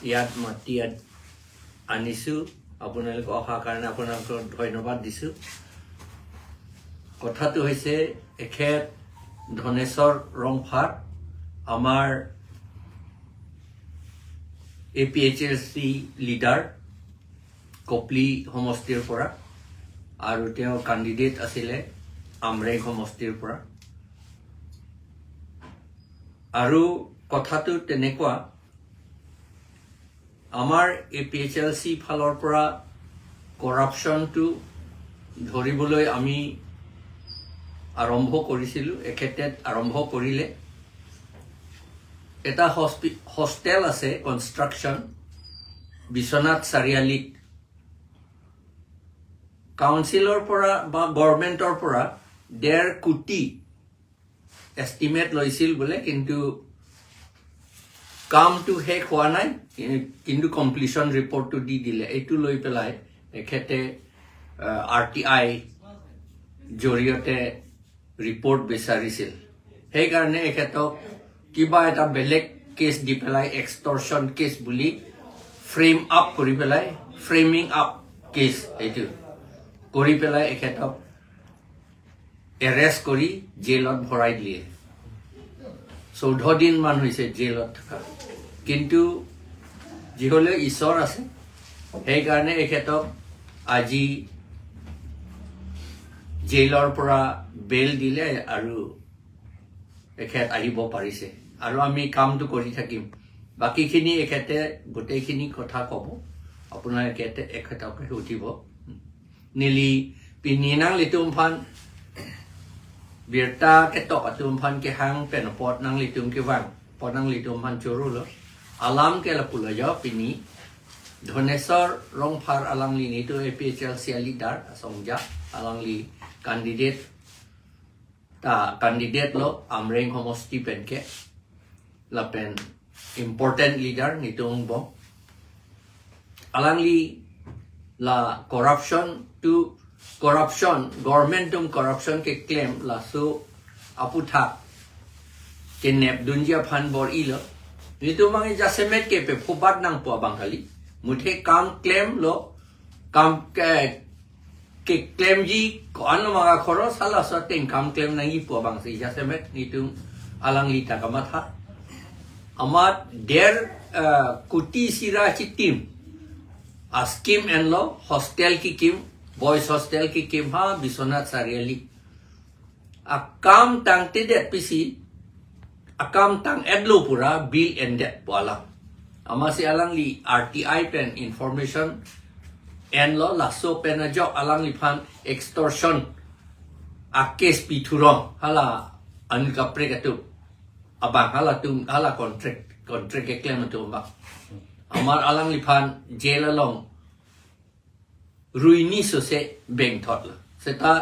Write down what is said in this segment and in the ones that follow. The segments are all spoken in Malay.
ইয়াত মাতি আনিছো আপোনালোক অহা কাৰণে আপোনালোকক ধন্যবাদ দিছো কথাটো হৈছে এখেত ধনেশ্বৰ ৰংফাৰ আমাৰ APHLC লিডাৰ কপলি সমষ্টিৰ পৰা আৰু তেওঁ ক্যান্ডিডেট আছিলে আমৰেং সমষ্টিৰ পৰা আৰু কথাটো তেনেকুৱা আমাৰ APHLC ফালৰ পৰা কৰাপশনটো ধৰিবলৈ আমি আৰম্ভ কৰিছিলো এখেতে আৰম্ভ কৰিলে এটা হোস্টেল আছে কনস্ট্ৰাকশন বিশ্বনাথ চাৰিআলিত কাউন্সিলৰ পৰা বা গভৰ্ণমেন্টৰ পৰা 1.5 কোটি এস্টিমেট লৈছিল বলে কিন্তু কামটো শেষ হোৱা নাই কিন্তু কমপ্লিশন ৰিপৰ্টটো দি দিলে এটো লৈ পেলাই এখেতে RTI জৰিয়তে ৰিপৰ্ট বিচাৰিছিল সেই কাৰণে এখেতক কিবা এটা বেলেগ কেছ দি পেলাই এক্সটৰশন কেছ বুলি ফ্ৰেমিং আপ কেছ এটো কৰি পেলাই এখেতক এৰেষ্ট কৰি জেলত ভৰাই দিলে 14 দিন মান হৈছে জেলত থকা কিন্তু যিহলে ঈশ্বৰ আছে সেই কাৰণে এখেতক আজি জেলৰ পৰা বেল দিলে আৰু এখেত আহিব পাৰিছে আৰু আমি কামটো কৰি থাকিম বাকিখিনি এখেতে গোটেইখিনি কথা ক'ব আপোনালোকে এখেতক উঠিব Nili pininang litum fan birta ketok atum fan ke hang penopot nang litum ke wang pot nang litum fan churu lo alam ke la pula yo pini Dhoneshwar Rongphar alang li ni tu APHLC leader asongja alang li candidate lo amreng homosti pen ke la pen important leader nitung bo alang li la corruption government corruption ke claim la so aputha ke nep dunja phan bor ilo nitu mangi jasemet ke pe phobat nang po bangkali muthe kam claim lo kam ke claim ji kon maga khoro sala so ten kam claim nang i po bang si jasemet nitu alang li ta kamatha amat der kuti sira chitim a scheme and law hostel ki kim boys hostel ki kim ha Biswanath Sariali akam tang tidak pisi akam tang edlo pura bill and debt wala amasi alang li RTI pen information and law laso pen jo alang li phan extortion a case piturong hala anika pregatu abang hala contract ke claim tu ba Amar alang lipan jail along ruini so se bank thot la seta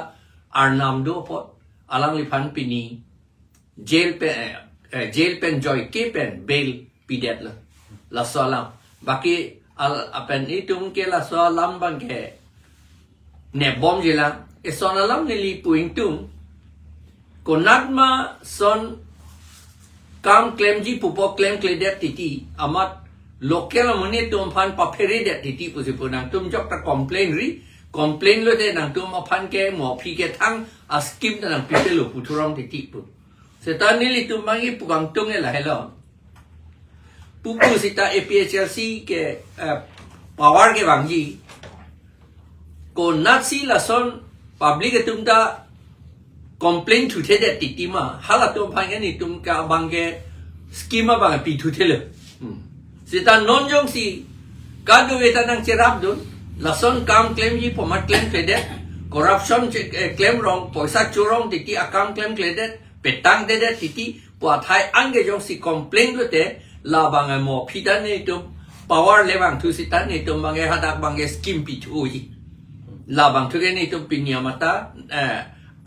arnam do pot alang lipan pini jail pen joy ke pen bail pidet la salam baki al apen itum ke la salam bang ke ne bom jela e sonalam nili puingtum konatma son kam claim ji pupo claim kledet titi amat local money tum fan papere de titi pusi punang tum jok ta complain lo de nang tum aphan ke mo phi ke thang a scheme nang pite lo puthurong titi pu setan ni li tum mangi pugang tung la hello pupu sita APHLC ke power ke bangji ko natsi la son public tum ta complain thu the de titi ma hala tum phan ni tum ka bang ke scheme ba pi thu the le Sita nonjong si kado eta nang cerap dun lason kam claim ji pomat claim kledet corruption claim wrong poisa churong titi akam claim kledet petang dedet titi puathai ange jong si complain lote la bang mo phitan ne tum power lewang thu sitan ne tum bang hadak bang scheme pi thu ji la bang thu ne tum pinya mata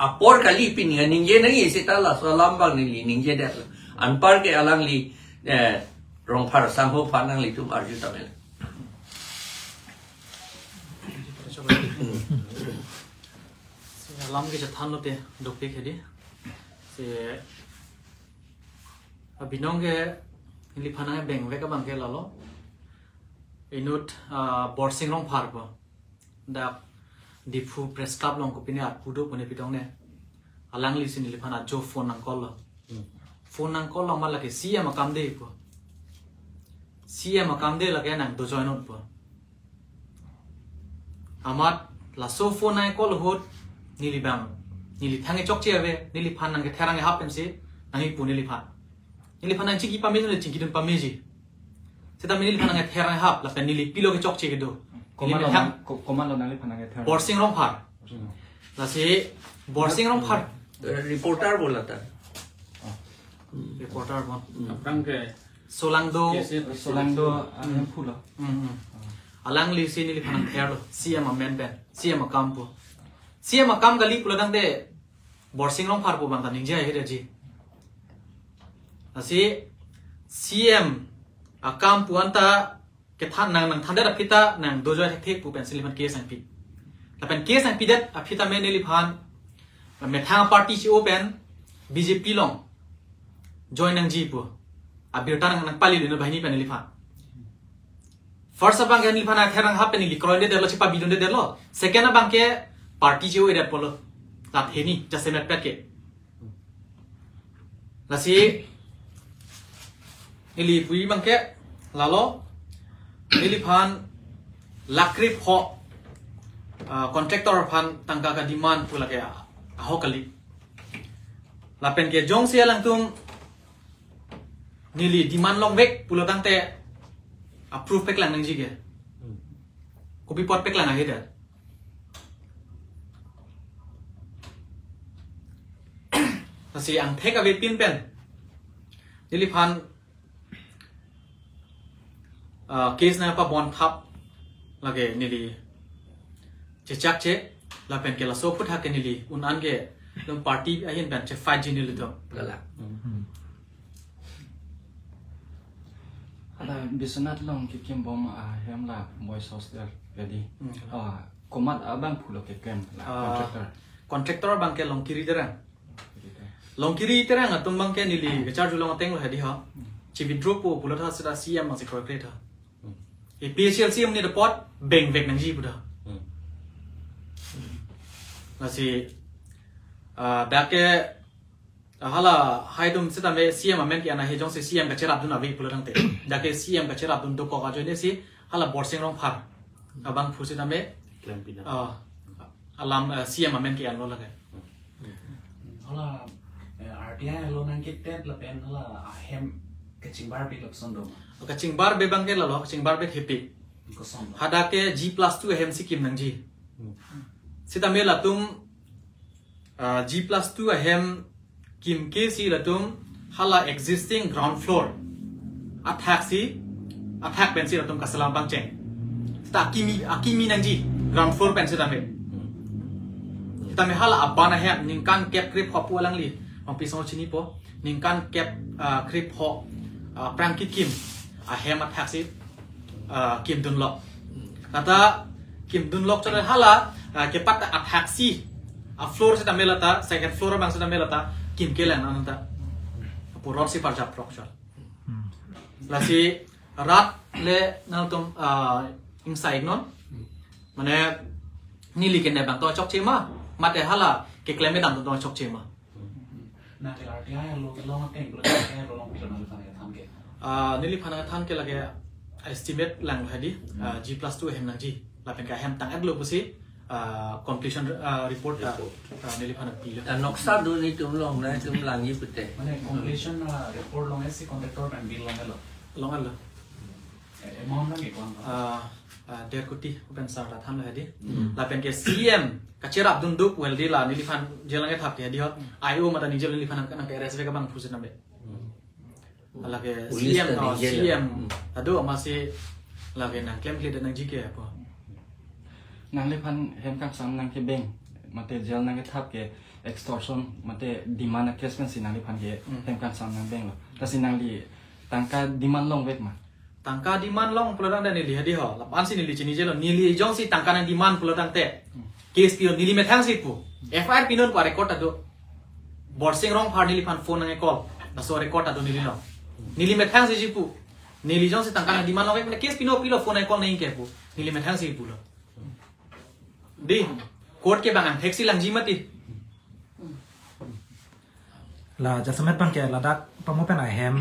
apor kali pinya ningje nai sita la salam bang ni ningje det anpar ke alang li Rongphar sangho phanang litum arju tamel alam ke jathan te dokpe khedi se abinong ke li phana beng ve ka bang ke lalo inut borsing long par po da difu press club long ko pini at pudo pone pitong ne alang li sin lipana jo phone nang call phone nang call ma lake sia ma kam de po sia ma kam de lake nang do join on po amat la so phone nang call hot nili bang nili thange chok che ave nili phan nang ke therang hap em se nang pu nili phan nang chiki pa me le chiki dun pa me ji seta nili phan nang therang hap la pen nili pilo ke chok che ke do Koman lo nang li phan nang ke borsing long par la se borsing long par reporter bola ta reporter bon rang ke solang do ang phulo alang li sin li phan ther lo siam a men ben siam a kam po siam a kam gali pula dang de borsing long par po bang ta ning jai he ji asi siam a kam pu anta ke than nang than da pita nang do jai thek pu pen sil phan ke sang pi la pen ke sang pi dat a pita men li phan me thang party chi open BJP long join nang ji pu a birta nang pali le no bahini pen li phan first abang kan li phan a therang ha pen li kroin de lo chi pa bidon de lo second abang ke party chi o ede polo la theni just met pet ke la si ili pui bang ke la lo ili phan lakrip ho contractor phan tangka ka demand pula ke hokali la pen ke jong sia lang tum nili demand long vek pulo tangte approve pek lang nang ji ke copy pot pek lang a heda si ang thek ave pin pen nili phan case na pa bon thap lage nili chechak che la pen ke la so phut ha ke nili un an ke dum party ahin ban che 5 jin nili to gala ada bisanat long ki kim bom hem la boys hostel ready komat abang phulo ke kem la contractor bang ke long kiri terang long kiri terang atum bang ke nili ke charge long teng lo hadi ha chi withdraw po pulo tha sida cm ma se correct ha e PCL cm ni report beng vek nang ji bu da la si da ke hala haidum sida me cm amen ki ana he jong se cm ka cherap dun ave pulo tang te da ke cm ka cherap dun do ko ga jo ne si hala borsing rong phar abang phu sida me alam cm amen ki an lo la ke hala RTI lo nang ke tet la pen hala hem kaching bar bi lok son do kaching bar be bang ke la lo kaching bar be happy ko son hada ke G+2 hem sikim nang ji sida me la tum G+2 hem kim ke si la tum hala existing ground floor attack pen si la tum kasalam bang cheng sta akimi nang ji ground floor pen sida me sida me hala abana hem ning kan kep grip hopu lang li ong pisong chini po ning kan kep grip ho prang kit kim a hem attack si kim dun lok kata kim dun lok chale hala ke pat attack si a floor se tamelata second floor bang se tamelata kim kelan ananta puror si parjap proksal la si rat le nautum inside non mane nili ken ne bang to chok chema mate hala ke kleme dam to chok chema na ke RTI lo teng lo ke lo long pilo na tham ke nili phana than ke lage estimate lang hadi G+2 hem nang ji la pen ka hem tang ad lo busi completion report nili phana pi le noksa du ni tum long na tum lang yi pute mane completion report long esi contractor and bill long al amount lang ke kwang 1.5 कोटी pen sa ra tham la hadi la pen ke CM ka cherap dun du wel di la nili phan jelang ke thap ke hadi ho IO mata ni jel nili phan ka ke RSV ka bang phusin nambe ala ke CM adu amasi la ke nang claim clear nang jike po nang li phan hem kang sam nang ke beng mate jel nang ke thap ke extortion mate demand assessment sin nang li phan ke hem kang sam nang beng lo ta sin nang li tangka demand long wek ma tangka demand long pulang dan nili hadi ho lapan si nili chini jelo nili jong si tangka nang demand pulang te case pio nili methang si pu FIR pinon ko record ado borsing rong phar nili phan phone nang call na so record ado nili no nili methang si pu nili jong se tangkang di mana ke case pino phone ai call nahi ke pu nili methang si pu lo di court ke bangang taxi lang ji mati la jasamet bang ke ladak pamopen I hem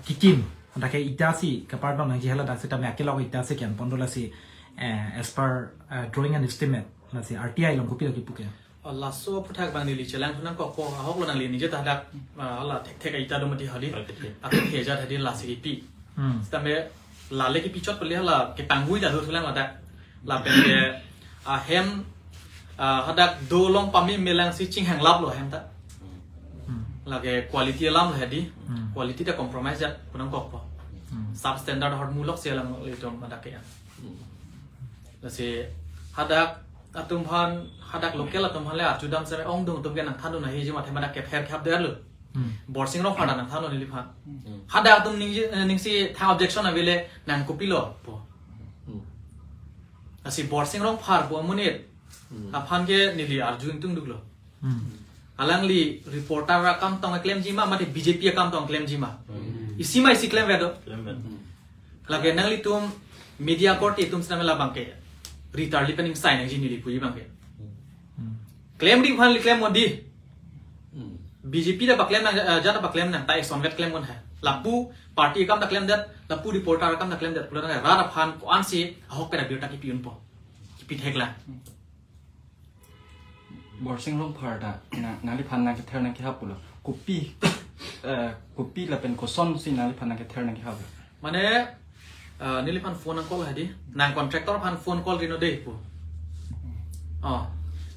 kikim anda ke itasi ke pardon nang jihela dak sita me akela itasi kan pondola si as per drawing and estimate la si RTI long kopi ki puke Allah so putak bang nili chelang thunang ko ko hok lo nang li ni je ta dak Allah thek ita do mati hali ak the ja thadi la si pi stame la le ki pichot pele la ke tangui da do thulang la dak la pen ke a hem hadak do long pami melang si ching hang lap lo hem ta lage quality lam la hadi quality da compromise ja punang ko po substandard hot mulok se lang le tom hadak ya la se hadak atum phan hadak local atum phan le achudam se ong dung tum gen thanu na hi jima thema ke pher khap der lu borsing ro phada na thanu ni phan hadak tum ning si tha objection avele nan kopilo po asi borsing ro phar po munit aphan ke nili arjun tung duklo alangli reporter ra kam tong claim jima mate BJP kam tong claim jima isi mai si claim vedo lage nangli tum media court tum samela bangke retard lipening sign ang jini pui bangke claim di phan claim modi BJP da claim na jana ba claim na ta son vet claim mon hai lapu party kam da claim that lapu reporter kam da claim that pula na ra phan ko ansi hok pera biota ki piun po ki pi thekla borsing long part nali phan na ke ther na ke hapulo kopi la pen ko son si nali phan na ke ther na ke hapulo mane nili phan phone call hadi nang contractor phan phone call rino dei po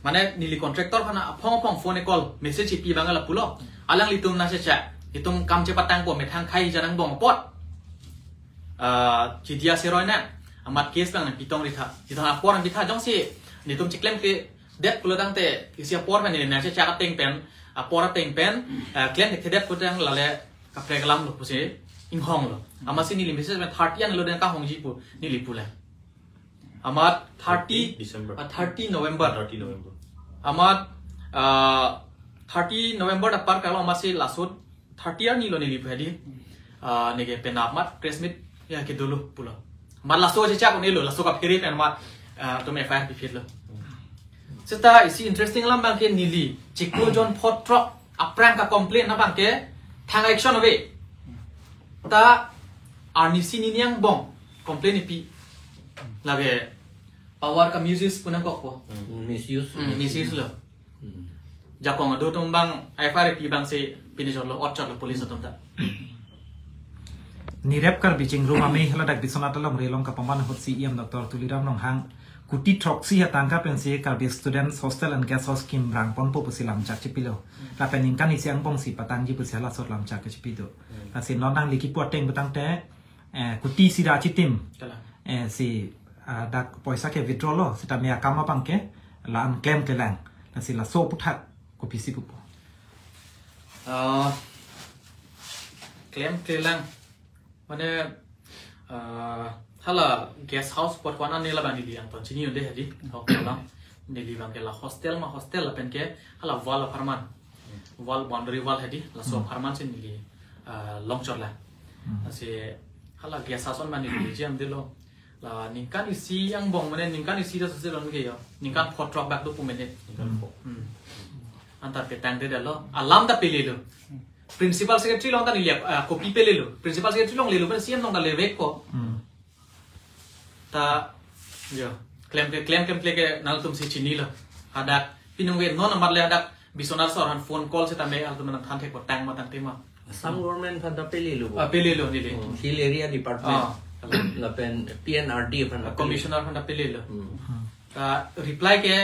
mane nili contractor phan phong phone call message pi bangala pulo alang litum na se cha itum kam che patang po me thang khai janang bong pot chidia seroi na amat case bang na pitong ri tha jitha por ang bitha jong si ni tum chiklem ke det pulo dang te isia por ban ni na se cha ka teng pen por teng pen claim te det putang la le ka preglam lo puse in hong lo amasi ni lim message 30 an lo den ka hong ji pu ni li pula amat 30 December 30 November 30 November amat 30 November da par ka lo amasi lasut 30 an ni lo ni li phadi ne ge pen amat christmas ya ke dulu pula mat laso je cha ko ni lo laso ka pheri pen mat to me fire bi lo seta isi interesting lam bang ke nili chiklo jon phot truck aprang ka complain na bang ke thang action ave ta arnisi ni niang bong complain pi lage power ka music punang ko ko misuse lo jakong ado tum bang FR pi bang se pinijor lo otchar lo police atom ta ni rep kar biching room ame hala dak bisona talom relong ka paman hot CM Dr. Tuliram nong hang kuti troxy hatangka pensi kar bi students hostel and guest house scheme rang pon po pusilam chak chipilo la pening kan isiang bong si patang ji pusela sot lam chak chipido la sin non dang liki poteng betang te kuti sira chitim si dak poisa ke withdraw lo sita me akama pangke la an claim ke lang la si la so puthak ko pisi pupo claim kelang mane hala guest house pot kwana ne la bani li ang to chini yode hadi hokala ne li bang ke la hostel la pen ke hala wall farman wall boundary wall hadi la so farman sin ni long chor la ase hala guest house on mani li jam dilo la ningkan isi ang bong mane ningkan isi da se ron ke yo ningkan pot drop back do pu mene antar ke tang de lo alam da pele lo principal secretary long ta ni copy pele lo principal secretary long le lo ben CM long da le vek ko ta yo claim ke nal tum si chini lo hadak pinung we non number le hadak bisonar sor han phone call se ta me al tum nan than the ko tang ma tang tema some government phanda peli lo pele lo ni le hill area department la pen PNRD phanda commissioner phanda pele lo ta reply ke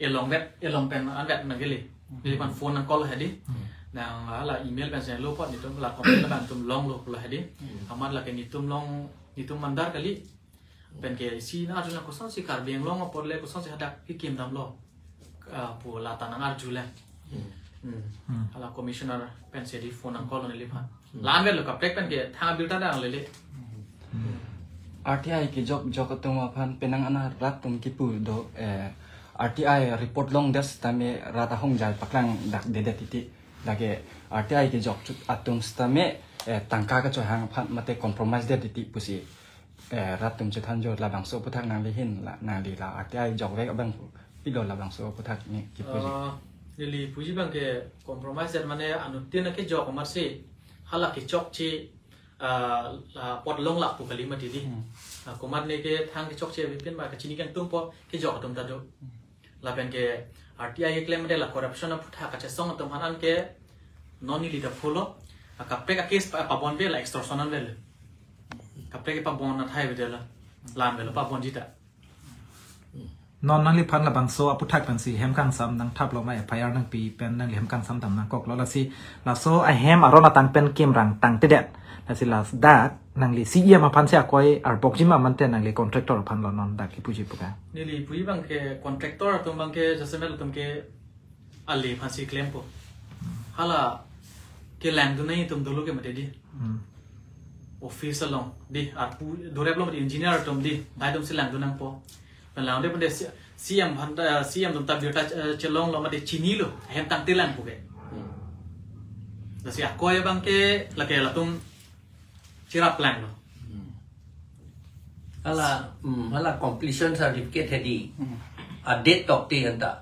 elong pen an vet na gele ni pan phone nan call hadi na la email ben se lo pot ni tum la comment la ban tum long lo la hadi amat la ke ni tum long ni tum mandar kali pen ke si na arjuna ko san si kar beng long por le ko san si hadak ki kim dam lo pu la tanang arjula ala commissioner pen se di phone an call ni le phan lan vel lo ka prek pen ke tha bilta da le le RTI ke jok tuma phan penang ana rat tum ki pu do RTI report long das tame rata hong jal paklang dak de titi dage RTI ke jok atum stame ต่างกาก็จะหางพันมาเตะคอมโพรไมส์เด็ดติปุสิรัฐตุมจะทันโยลาบังโซพุทธักนางลิหินละนางลีลาอาร์ทีไอจอกเวกบังปิโดลาบังโซพุทธักนี่กี่ปุสิJadi puji bang ke kompromis dan mana anu tiada ke jawab masih halak ke cok ci pot long lak tu kali mati di. Komat ni ke thang ke cok ci bipin ba ke cini kan tung po ke jawab tum tado. Lapen ke RTI ke claim ada la corruption na putha ka song tum hanan ke noni leader follow. Kapre ka case pa bon be la extortionan be. Kapre ke pa bon na thai be la lan be la pa bon jita.นอนนั่งลิพันละบางโซอพุทธักเป็นสีแฮมกังซ้ำนังทับเราไม่พยายามนั่งปีเป็นนั่งแฮมกังซ้ำต่ำนังกอกแล้วละสิลาโซไอแฮมอารมณ์ต่างเป็นเกมรังต่างเด็ดแล้วสิลาดักนั่งลิซีเอียมาพันเสียก้อยอาร์บอกจิมามันเต้นนั่งลิคอนแทคเตอร์พันเรานอนดักที่ผู้จีบุกะนี่ลิผู้จีบังเคคอนแทคเตอร์ตัวบังเคจะเสนอตัวบังเคอัลลีพันสีเคลมปุ๊ฮัลโหลเคแรงตัวนี้ตัวดูลูกกันมาดีออฟฟิศลงดีอาร์ผู้ดูเรียบร้อยเป็นอินจิเนียร์ตัวดีได้ตัวสิแรงตัวนั่งปุ๊เป็นแล้วได้เป็นเดซีเอ็มพันซีเอ็มตัวตัดเดือดจะลงเรามาได้ชินีลูเห็นตั้งตีแรงปุ๊แต่สิก้อยบังเคละเคละตุ้มชิรับแรงลูฮัลโหล completion certificate ให้ดีเด็ดตกตีอันตะ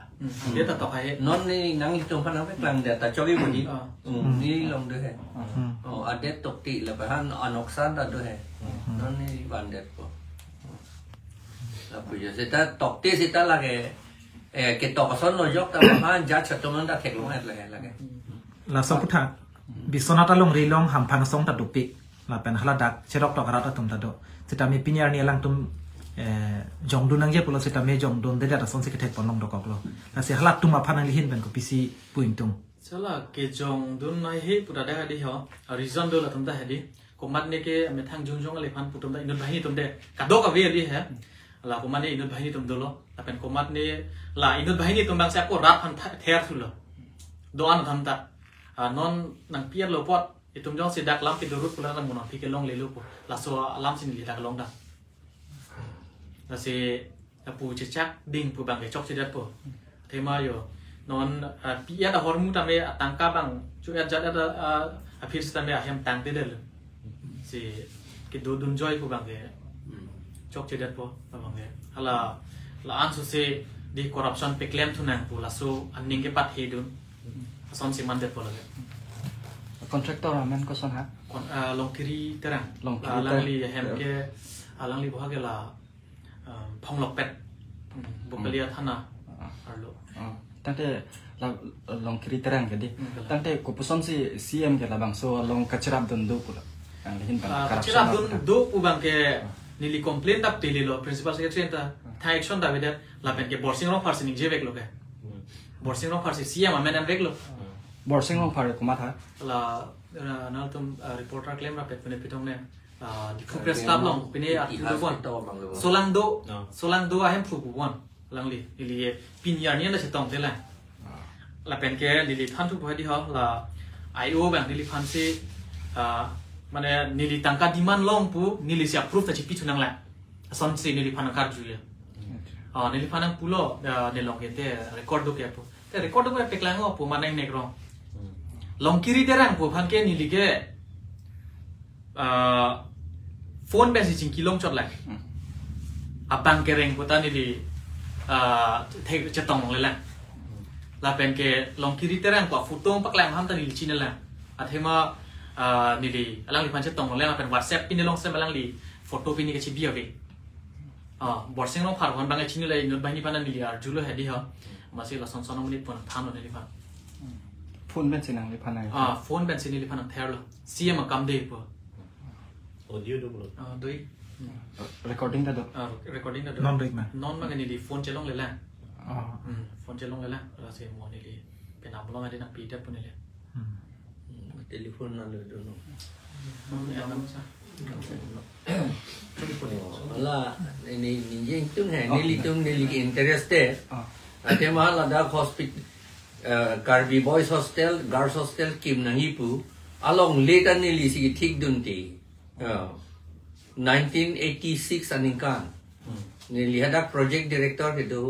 เด็ดตกให้นอนนี่นั่งอยู่ตรงพนักงานเดี๋ยวแต่ช่วยวันนี้นี่ลงด้วยเด็ดตกตีแล้วไปหันอนอกซันตัดด้วยนอนนี่วันเด็ดปุ๊บแล้วปุ๊บจะถ้าตกตีสิถ้าละแกตกก็ซ้อนเรายกแต่ว่าหันจัดชัดตรงนั้นได้แข็งลงให้เลยละแกแล้วสมพุทธะบิสนาตาลงรีลงหำพังสงตัดดุปิกแล้วเป็นฮัลดักเชดอกตอกระดับตุ่มตัดดุสิตามีปิญญาเนี่ยลังตุ่มจงดูนังเย็บปุโรสิตามีจงดูเด็ดแต่สนสิกเทปปนลงดอกกลแล้วสิฮัลดักตุ่มมาพันนังลิหินเป็นกุปิซีปุ่นตุ่มใช่ละเกจงดูนายเฮปุระได้ดีเหรอริซอนดูละตุ่มได้ดีกุมันเนี่ยเกมีทางจงอะไรพันปุตุ่มได้อินุบาฮีตุ่มเด็กกระโดดกับเวียดีเหรอละกุมันเนี่ยอินุบาฮีตุ่มดูโลแต่เป็นกุมันเนี่ยละอินุบาฮีตุ่มบางเสียก็รับพันเทียร์สุดเลยโดนทำตัดนอนนังเปียโลปอดitu jong sidak lam pidurut pula ram mono pikir long lelu po laso alam sini lidak long dah lasi apu cecak ding pu bang cok sidat po tema yo non pia da hormu tame tangka bang cu jat ada apir tame ahem tang tidel si kidu dun joy pu bang cok sidat po bang hala la ansu se di corruption pe claim thunang pu laso anning ke pat hedun son si mandet po lagi kontraktor aman ko son ha long kiri terang lang li hem ke lang li boha ke la phong lok pet bukalia thana arlo tante la long kiri terang ke di tante ko puson si cm ke la bang so long kacirap dun do pula ang lihin bang kacirap dun do pu bang ke nili complain tap tili lo principal secretary ta thai action da vedet la pen ke borsing ro farsi ning jevek lo ke borsing ro farsi cm amen an vek lo borsing long fare kuma tha la nal tum reporter claim ra pet pene pitong ne di press club long pene article bon solang do ahem phu bon lang li li pin yar ni na se tong te la pen ke li than thu bhai di ha la io bang li phan se mane ni li tangka demand long pu ni li se approve ta chi pi thunang la son se ni li phan kar ju ya ni li phan ang pulo ne long ke te record do ke pu te record do pe klang pu manai ne gro long kiri terang pu phan ke ni lige phone be si ching kilong chot la apang ke reng puta ni li thek chetong le la pen ke long kiri terang pa photo pak lang ham ta ni chin la athema ni li alang li phan chetong le pen whatsapp pin long sem alang li photo pin ni ke chi bia ve borseng long phar hon bang chin le not bani pan ni li ar julo hedi ha masi la son son ni pon tham no ni phan phone ben sinang li phanai phone ben sinili phanang therlo cm kam de po audio do bro doi recording da do non ma ni li phone chelong le la phone chelong le la la se mo ni li pen am lo ma de na pi tap ni le telephone na le do no la ni jing tung hai ni li interested ate ma la da hospital Garbi Boys Hostel, Girls Hostel, Kim Nangipu, along later nili si Thik Dunti, 1986 aninkan, nili hadak project director gitu,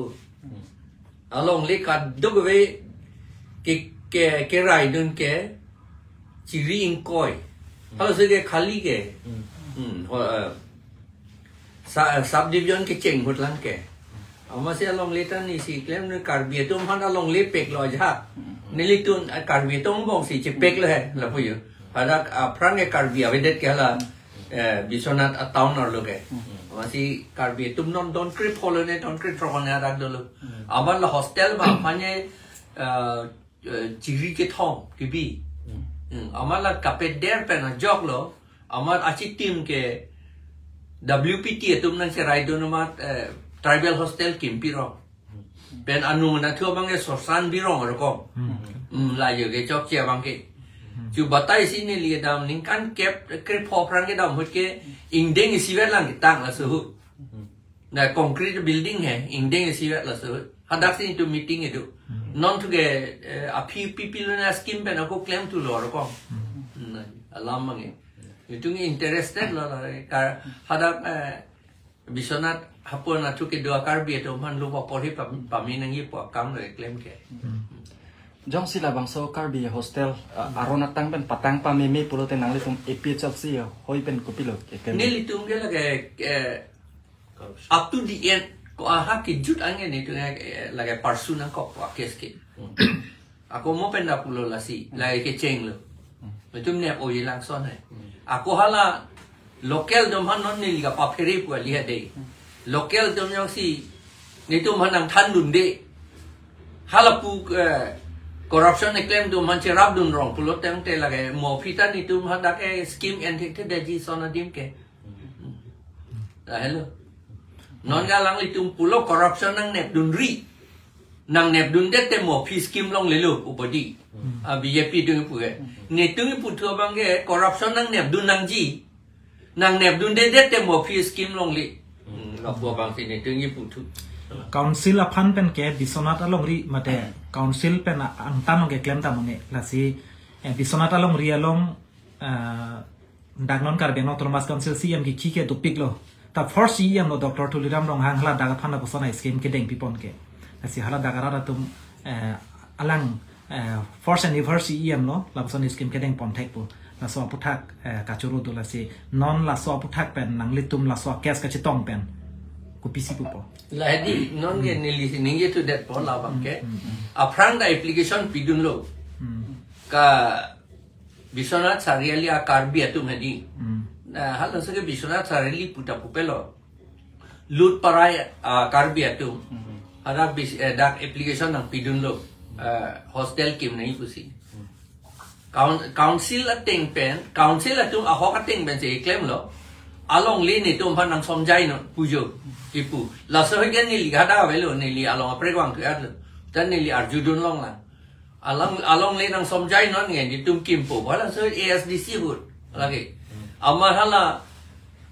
along lekat dogwe ke rai dun ke ciri ingkoi, Kalau saya kali ke, subdivision ke ceng hut lang ke. Masih along letan ni si claim ni karbi tu mana along lepek lo aja. Nilitun karbi tu bong si cepek lo hai, lah puyo. Ada perang ke karbi awedet ke lah bisonat tahun lalu ke. Masih karbi tu non don krip holo ne don krip trokon ne ada dulu. Amal lah hostel mah hanya ciri ke thong kibi. Amal lah kapet der pena jog lo. Amal aci tim ke WPT tu nang se raido nama tribal hostel kim piro. Ben anu na thua bang ke sorsan birong roko. La yo ke chok chia bang ke. Chu batai sini liye dam ning kan kep krip ho prang ke dam hut ke ingdeng isi vet lang ke tang la su. Na concrete building hai ingdeng isi vet la su. Hadak sini tu meeting itu. Non tu ke api people na scheme ben aku claim tu lo roko. Alam bang ke. Itu ni interested lah. Hadak bisonat hapon na tu ke dua karbi itu man lupa pori paminang ye po kam le claim ke. Jong sila bang so karbi hostel arona tang pen patang pa meme pulo te nang le tum APHL si hoi pen kupilo ke. Nili tum ke lage up to the end ko aha ke jut angen itu lage parsu nang ko kes ke. Aku mau pen da pulo la si lage ke cheng lo. Betul ni aku hilang son hai. Aku hala local dom han non ni liga paperi pu lihat deh. Local dom yang si ni tu manang than dun de. Hala pu corruption ni claim dom man cerap dun rong pulot teng te lage mo pita ni tu han dak scheme and te daji sona dim ke. Hello. Non galang li tu pulo corruption nang nep dun ri. Nang nep dun de te mo pi scheme long le lo upadi. BJP tu pu ke. Ni tu pu thua bang ke corruption nang nep dun nang ji. Nang nep dun de te mo pi scheme long li. Lo pu bang si ni tu pu thu. Council apan pen ke bisonat along ri mate council pen antan ke claim ta mone la si bisonat along ri along dagnon kar beno Thomas council CM ki ke topik lo ta first CM no Dr. Tuliram rong hang hala daga phana bosona scheme ke deng pipon ke la si hala daga ra tum alang first anniversary CM no la bosona scheme ke deng pon thek pu la so puthak kachuru do la si non la so puthak pen nang litum la so kes ka chitong pen kupisi pupo lah di non ke nili ninge tu det pon la bang ke aprang da application pidun lo ka bisonat sariali akarbi atu medi hal nasa ke bisonat sariali puta pupelo lut parai akarbi atu ada dak application nang pidun lo hostel kim nahi pusi council ateng pen council atu ahok ateng ben se claim lo along li ni tu phan nang somjai no pujo ipu la so gen ni li gada velo ni li along apregwang tu ad tan ni li arjudun long la along li nang somjai non ngen di tum kimpo wala so ASDC hut lagi amar hala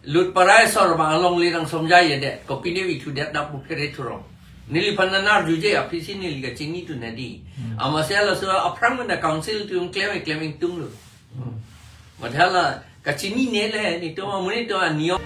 lut parai sor ba along li nang somjai de kopi ni wi tu det da bu kere turong ni li pananar juje apisi ni li ga chingi tu nadi amasela so aprang na council tu claiming tum lu madhala kachini ne le ni to mo ni to anio